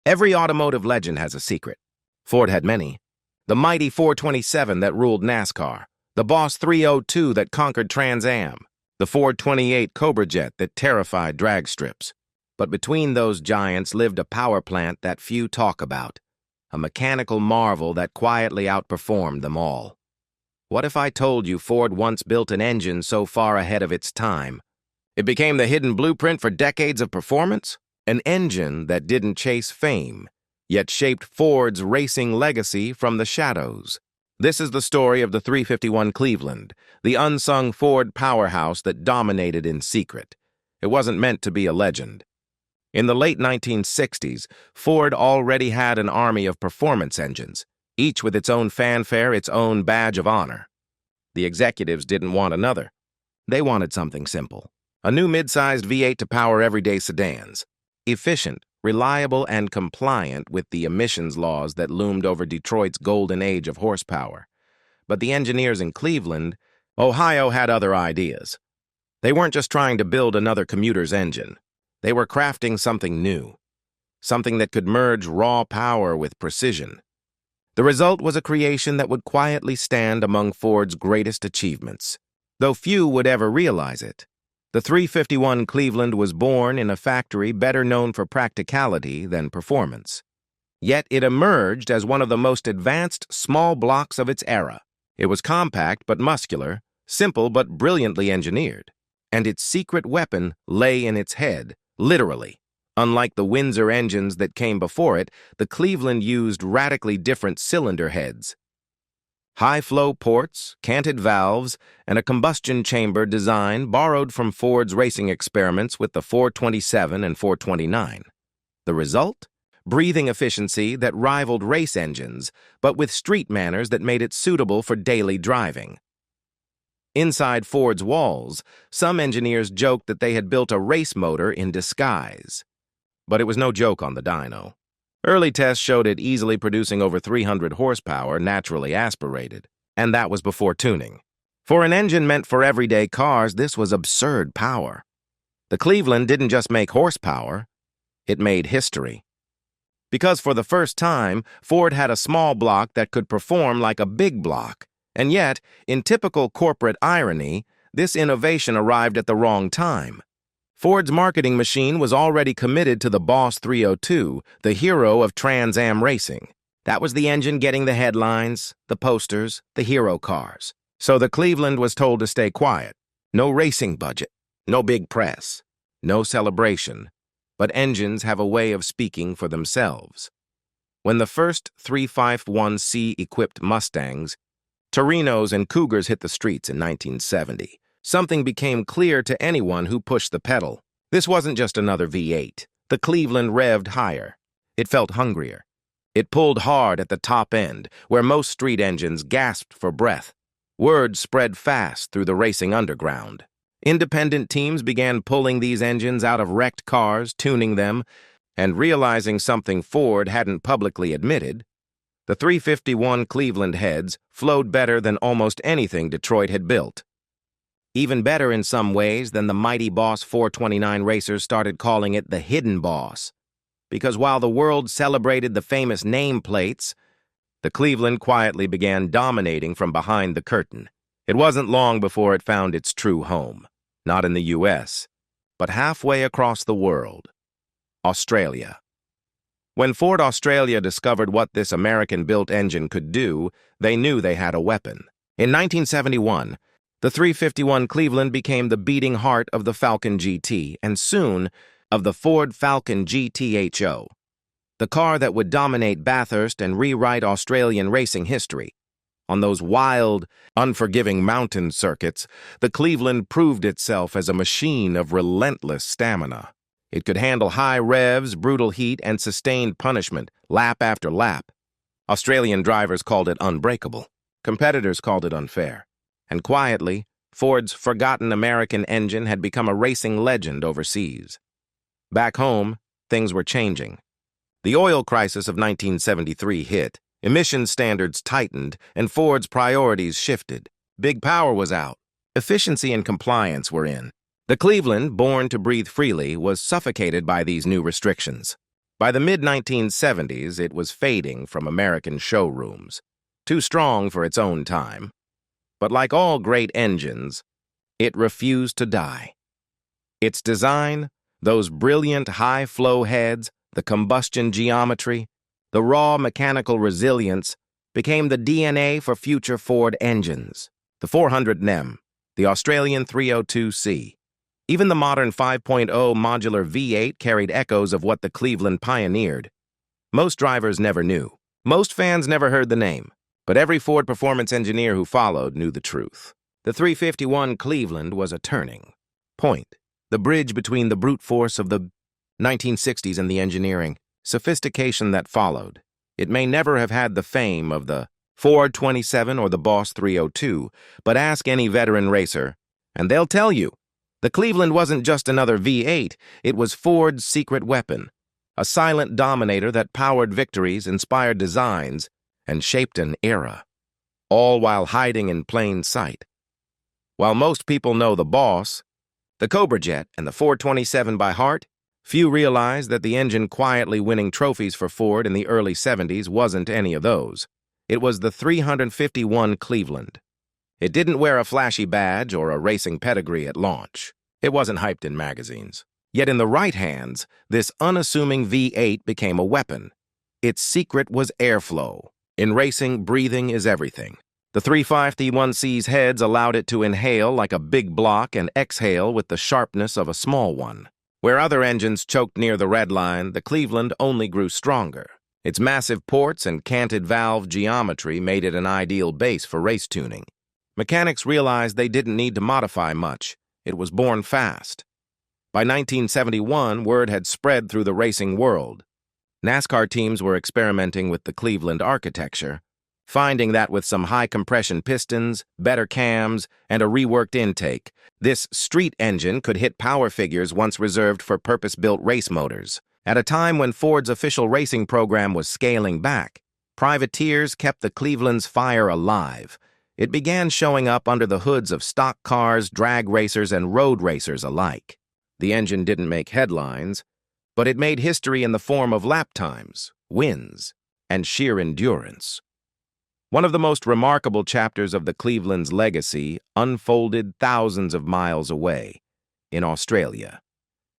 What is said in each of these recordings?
Every automotive legend has a secret. Ford had many. The mighty 427 that ruled NASCAR, the Boss 302 that conquered Trans Am, the Ford 28 Cobra Jet that terrified drag strips. But between those giants lived a power plant that few talk about, a mechanical marvel that quietly outperformed them all. What if I told you Ford once built an engine so far ahead of its time? It became the hidden blueprint for decades of performance? An engine that didn't chase fame, yet shaped Ford's racing legacy from the shadows. This is the story of the 351 Cleveland, the unsung Ford powerhouse that dominated in secret. It wasn't meant to be a legend. In the late 1960s, Ford already had an army of performance engines, each with its own fanfare, its own badge of honor. The executives didn't want another. They wanted something simple. A new mid-sized V8 to power everyday sedans. Efficient, reliable, and compliant with the emissions laws that loomed over Detroit's golden age of horsepower. But the engineers in Cleveland, Ohio, had other ideas. They weren't just trying to build another commuter's engine. They were crafting something new, something that could merge raw power with precision. The result was a creation that would quietly stand among Ford's greatest achievements, though few would ever realize it. The 351 Cleveland was born in a factory better known for practicality than performance. Yet it emerged as one of the most advanced small blocks of its era. It was compact but muscular, simple but brilliantly engineered. And its secret weapon lay in its head, literally. Unlike the Windsor engines that came before it, the Cleveland used radically different cylinder heads. High-flow ports, canted valves, and a combustion chamber design borrowed from Ford's racing experiments with the 427 and 429. The result? Breathing efficiency that rivaled race engines, but with street manners that made it suitable for daily driving. Inside Ford's walls, some engineers joked that they had built a race motor in disguise. But it was no joke on the dyno. Early tests showed it easily producing over 300 horsepower naturally aspirated, and that was before tuning. For an engine meant for everyday cars, this was absurd power. The Cleveland didn't just make horsepower, it made history. Because for the first time, Ford had a small block that could perform like a big block. And yet, in typical corporate irony, this innovation arrived at the wrong time. Ford's marketing machine was already committed to the Boss 302, the hero of Trans Am racing. That was the engine getting the headlines, the posters, the hero cars. So the Cleveland was told to stay quiet. No racing budget, no big press, no celebration. But engines have a way of speaking for themselves. When the first 351C-equipped Mustangs, Torinos, and Cougars hit the streets in 1970, something became clear to anyone who pushed the pedal. This wasn't just another V8. The Cleveland revved higher. It felt hungrier. It pulled hard at the top end, where most street engines gasped for breath. Word spread fast through the racing underground. Independent teams began pulling these engines out of wrecked cars, tuning them, and realizing something Ford hadn't publicly admitted. The 351 Cleveland heads flowed better than almost anything Detroit had built. Even better in some ways than the mighty Boss 429 racers started calling it the hidden boss. Because while the world celebrated the famous nameplates, the Cleveland quietly began dominating from behind the curtain. It wasn't long before it found its true home. Not in the U.S., but halfway across the world. Australia. When Ford Australia discovered what this American-built engine could do, they knew they had a weapon. In 1971, the 351 Cleveland became the beating heart of the Falcon GT, and soon, of the Ford Falcon GTHO, the car that would dominate Bathurst and rewrite Australian racing history. On those wild, unforgiving mountain circuits, the Cleveland proved itself as a machine of relentless stamina. It could handle high revs, brutal heat, and sustained punishment, lap after lap. Australian drivers called it unbreakable. Competitors called it unfair. And quietly, Ford's forgotten American engine had become a racing legend overseas. Back home, things were changing. The oil crisis of 1973 hit, emissions standards tightened, and Ford's priorities shifted. Big power was out. Efficiency and compliance were in. The Cleveland, born to breathe freely, was suffocated by these new restrictions. By the mid-1970s, it was fading from American showrooms, too strong for its own time. But like all great engines, it refused to die. Its design, those brilliant high-flow heads, the combustion geometry, the raw mechanical resilience, became the DNA for future Ford engines. The 400 NEM, the Australian 302C, even the modern 5.0 modular V8 carried echoes of what the Cleveland pioneered. Most drivers never knew. Most fans never heard the name. But every Ford performance engineer who followed knew the truth. The 351 Cleveland was a turning point, the bridge between the brute force of the 1960s and the engineering sophistication that followed. It may never have had the fame of the Ford 27 or the Boss 302, but ask any veteran racer, and they'll tell you, the Cleveland wasn't just another V8, it was Ford's secret weapon, a silent dominator that powered victories, inspired designs, and shaped an era, all while hiding in plain sight. While most people know the Boss, the Cobra Jet, and the 427 by heart, few realize that the engine quietly winning trophies for Ford in the early 70s wasn't any of those. It was the 351 Cleveland. It didn't wear a flashy badge or a racing pedigree at launch. It wasn't hyped in magazines. Yet in the right hands, this unassuming V8 became a weapon. Its secret was airflow. In racing, breathing is everything. The 351C's heads allowed it to inhale like a big block and exhale with the sharpness of a small one. Where other engines choked near the red line, the Cleveland only grew stronger. Its massive ports and canted valve geometry made it an ideal base for race tuning. Mechanics realized they didn't need to modify much. It was born fast. By 1971, word had spread through the racing world. NASCAR teams were experimenting with the Cleveland architecture, finding that with some high-compression pistons, better cams, and a reworked intake, this street engine could hit power figures once reserved for purpose-built race motors. At a time when Ford's official racing program was scaling back, privateers kept the Cleveland's fire alive. It began showing up under the hoods of stock cars, drag racers, and road racers alike. The engine didn't make headlines, but it made history in the form of lap times, wins, and sheer endurance. One of the most remarkable chapters of the Cleveland's legacy unfolded thousands of miles away, in Australia.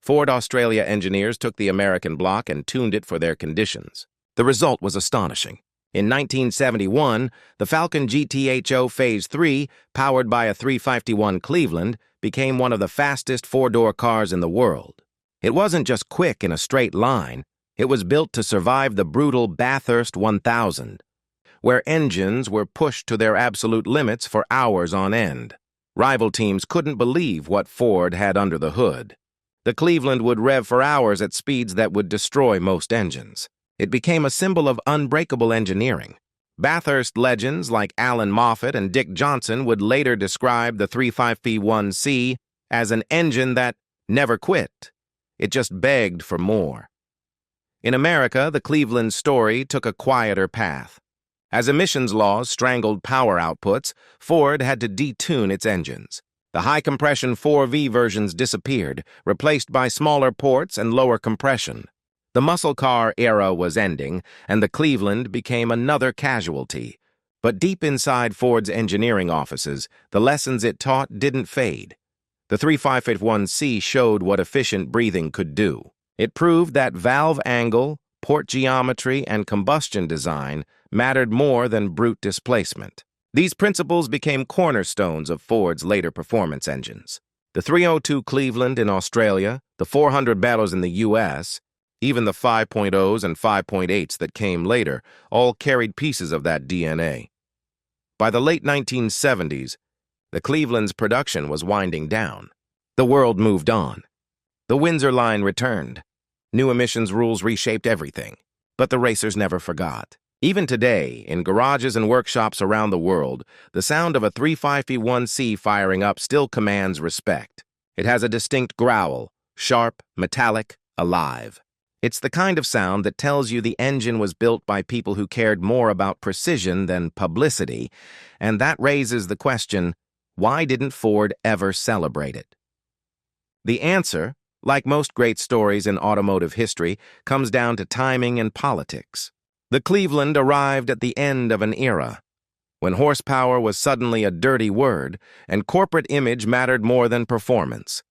Ford Australia engineers took the American block and tuned it for their conditions. The result was astonishing. In 1971, the Falcon GTHO Phase 3, powered by a 351 Cleveland, became one of the fastest four-door cars in the world. It wasn't just quick in a straight line, it was built to survive the brutal Bathurst 1000, where engines were pushed to their absolute limits for hours on end. Rival teams couldn't believe what Ford had under the hood. The Cleveland would rev for hours at speeds that would destroy most engines. It became a symbol of unbreakable engineering. Bathurst legends like Alan Moffat and Dick Johnson would later describe the 351C as an engine that never quit. It just begged for more. In America, the Cleveland story took a quieter path. As emissions laws strangled power outputs, Ford had to detune its engines. The high-compression 4V versions disappeared, replaced by smaller ports and lower compression. The muscle car era was ending, and the Cleveland became another casualty. But deep inside Ford's engineering offices, the lessons it taught didn't fade. The 351C showed what efficient breathing could do. It proved that valve angle, port geometry, and combustion design mattered more than brute displacement. These principles became cornerstones of Ford's later performance engines. The 302 Cleveland in Australia, the 400 battles in the U.S., even the 5.0s and 5.8s that came later, all carried pieces of that DNA. By the late 1970s, the Cleveland's production was winding down. The world moved on. The Windsor line returned. New emissions rules reshaped everything. But the racers never forgot. Even today, in garages and workshops around the world, the sound of a 351C firing up still commands respect. It has a distinct growl, sharp, metallic, alive. It's the kind of sound that tells you the engine was built by people who cared more about precision than publicity, and that raises the question, why didn't Ford ever celebrate it? The answer, like most great stories in automotive history, comes down to timing and politics. The Cleveland arrived at the end of an era, when horsepower was suddenly a dirty word and corporate image mattered more than performance.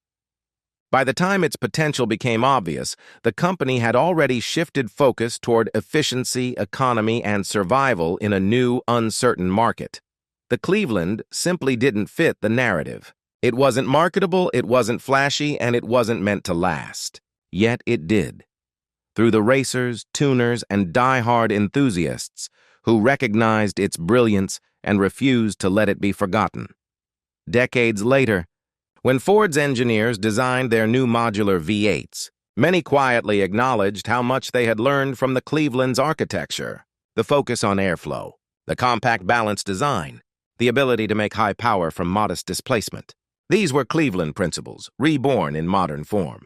By the time its potential became obvious, the company had already shifted focus toward efficiency, economy, and survival in a new, uncertain market. The Cleveland simply didn't fit the narrative. It wasn't marketable, it wasn't flashy, and it wasn't meant to last. Yet it did. Through the racers, tuners, and die-hard enthusiasts who recognized its brilliance and refused to let it be forgotten. Decades later, when Ford's engineers designed their new modular V8s, many quietly acknowledged how much they had learned from the Cleveland's architecture, the focus on airflow, the compact balanced design, the ability to make high power from modest displacement. These were Cleveland principles, reborn in modern form.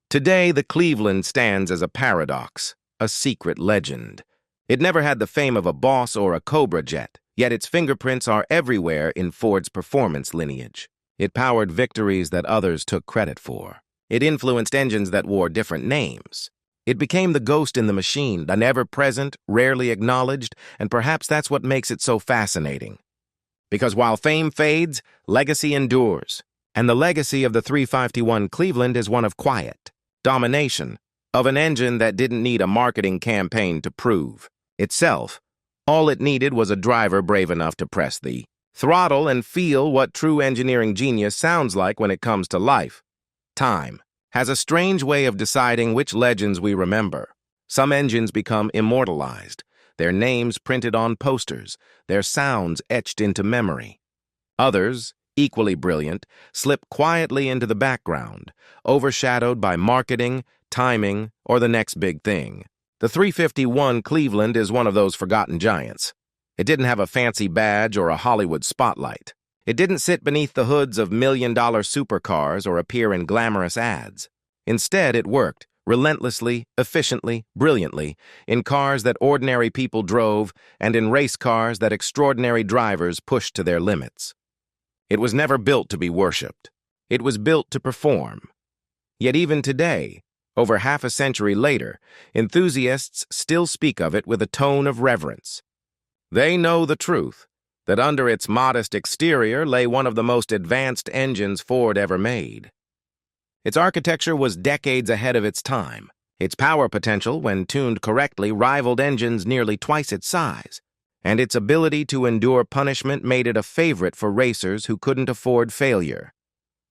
Today, the Cleveland stands as a paradox, a secret legend. It never had the fame of a Boss or a Cobra jet, yet its fingerprints are everywhere in Ford's performance lineage. It powered victories that others took credit for. It influenced engines that wore different names. It became the ghost in the machine, the never-present, rarely acknowledged, and perhaps that's what makes it so fascinating. Because while fame fades, legacy endures. And the legacy of the 351 Cleveland is one of quiet domination, of an engine that didn't need a marketing campaign to prove itself. All it needed was a driver brave enough to press the throttle and feel what true engineering genius sounds like when it comes to life. Time has a strange way of deciding which legends we remember. Some engines become immortalized, their names printed on posters, their sounds etched into memory. Others, equally brilliant, slip quietly into the background, overshadowed by marketing, timing, or the next big thing. The 351 Cleveland is one of those forgotten giants. It didn't have a fancy badge or a Hollywood spotlight. It didn't sit beneath the hoods of million-dollar supercars or appear in glamorous ads. Instead, it worked, relentlessly, efficiently, brilliantly, in cars that ordinary people drove and in race cars that extraordinary drivers pushed to their limits. It was never built to be worshipped. It was built to perform. Yet even today, over half a century later, enthusiasts still speak of it with a tone of reverence. They know the truth, that under its modest exterior lay one of the most advanced engines Ford ever made. Its architecture was decades ahead of its time. Its power potential, when tuned correctly, rivaled engines nearly twice its size. And its ability to endure punishment made it a favorite for racers who couldn't afford failure.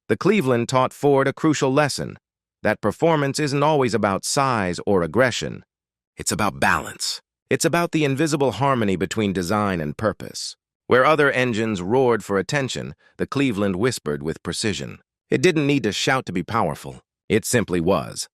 The Cleveland taught Ford a crucial lesson, that performance isn't always about size or aggression. It's about balance. It's about the invisible harmony between design and purpose. Where other engines roared for attention, the Cleveland whispered with precision. It didn't need to shout to be powerful. It simply was.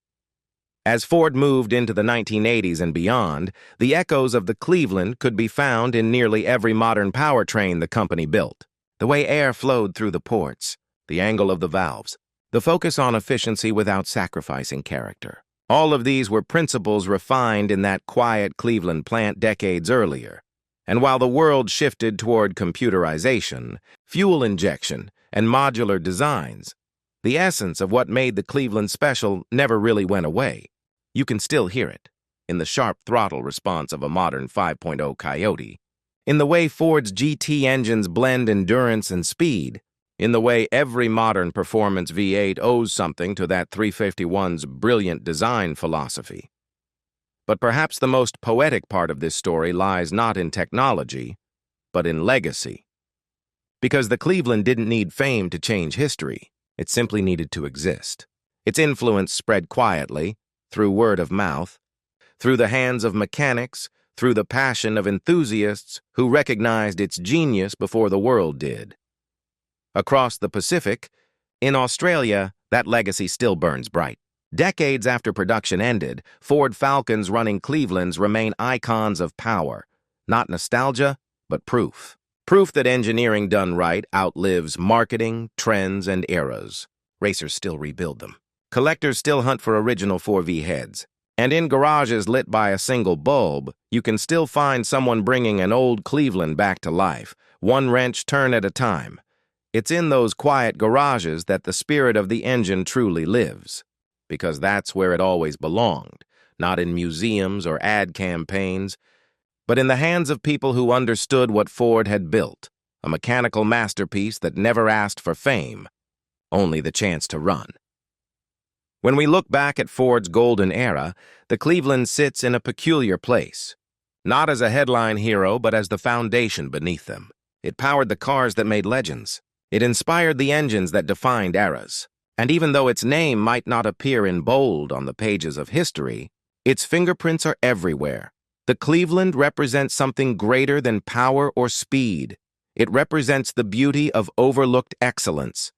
As Ford moved into the 1980s and beyond, the echoes of the Cleveland could be found in nearly every modern powertrain the company built. The way air flowed through the ports, the angle of the valves, the focus on efficiency without sacrificing character. All of these were principles refined in that quiet Cleveland plant decades earlier. And while the world shifted toward computerization, fuel injection, and modular designs, the essence of what made the Cleveland special never really went away. You can still hear it in the sharp throttle response of a modern 5.0 Coyote, in the way Ford's GT engines blend endurance and speed, in the way every modern performance V8 owes something to that 351's brilliant design philosophy. But perhaps the most poetic part of this story lies not in technology, but in legacy. Because the Cleveland didn't need fame to change history. It simply needed to exist. Its influence spread quietly, through word of mouth, through the hands of mechanics, through the passion of enthusiasts who recognized its genius before the world did. Across the Pacific, in Australia, that legacy still burns bright. Decades after production ended, Ford Falcons running Clevelands remain icons of power, not nostalgia, but proof. Proof that engineering done right outlives marketing, trends, and eras. Racers still rebuild them. Collectors still hunt for original 4V heads. And in garages lit by a single bulb, you can still find someone bringing an old Cleveland back to life, one wrench turn at a time. It's in those quiet garages that the spirit of the engine truly lives, because that's where it always belonged, not in museums or ad campaigns, but in the hands of people who understood what Ford had built, a mechanical masterpiece that never asked for fame, only the chance to run. When we look back at Ford's golden era, the Cleveland sits in a peculiar place, not as a headline hero, but as the foundation beneath them. It powered the cars that made legends. It inspired the engines that defined eras. And even though its name might not appear in bold on the pages of history, its fingerprints are everywhere. The Cleveland represents something greater than power or speed. It represents the beauty of overlooked excellence.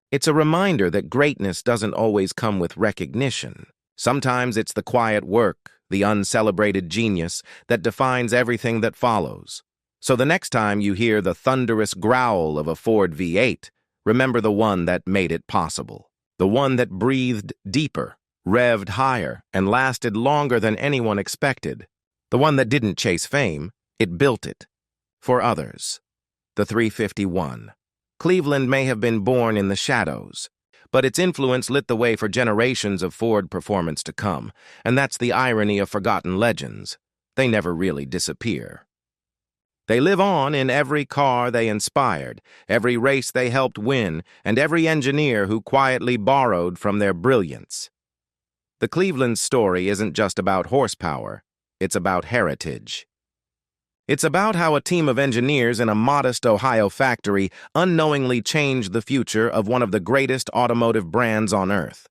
It's a reminder that greatness doesn't always come with recognition. Sometimes it's the quiet work, the uncelebrated genius, that defines everything that follows. So the next time you hear the thunderous growl of a Ford V8, remember the one that made it possible. The one that breathed deeper, revved higher, and lasted longer than anyone expected. The one that didn't chase fame, it built it. For others. The 351. Cleveland may have been born in the shadows, but its influence lit the way for generations of Ford performance to come, and that's the irony of forgotten legends. They never really disappear. They live on in every car they inspired, every race they helped win, and every engineer who quietly borrowed from their brilliance. The Cleveland story isn't just about horsepower, it's about heritage. It's about how a team of engineers in a modest Ohio factory unknowingly changed the future of one of the greatest automotive brands on earth.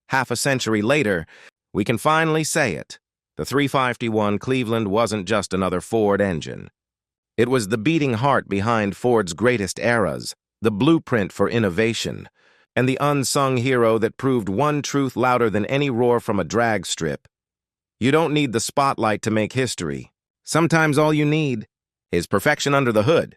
Half a century later, we can finally say it. The 351 Cleveland wasn't just another Ford engine. It was the beating heart behind Ford's greatest eras, the blueprint for innovation, and the unsung hero that proved one truth louder than any roar from a drag strip. You don't need the spotlight to make history. Sometimes all you need is perfection under the hood.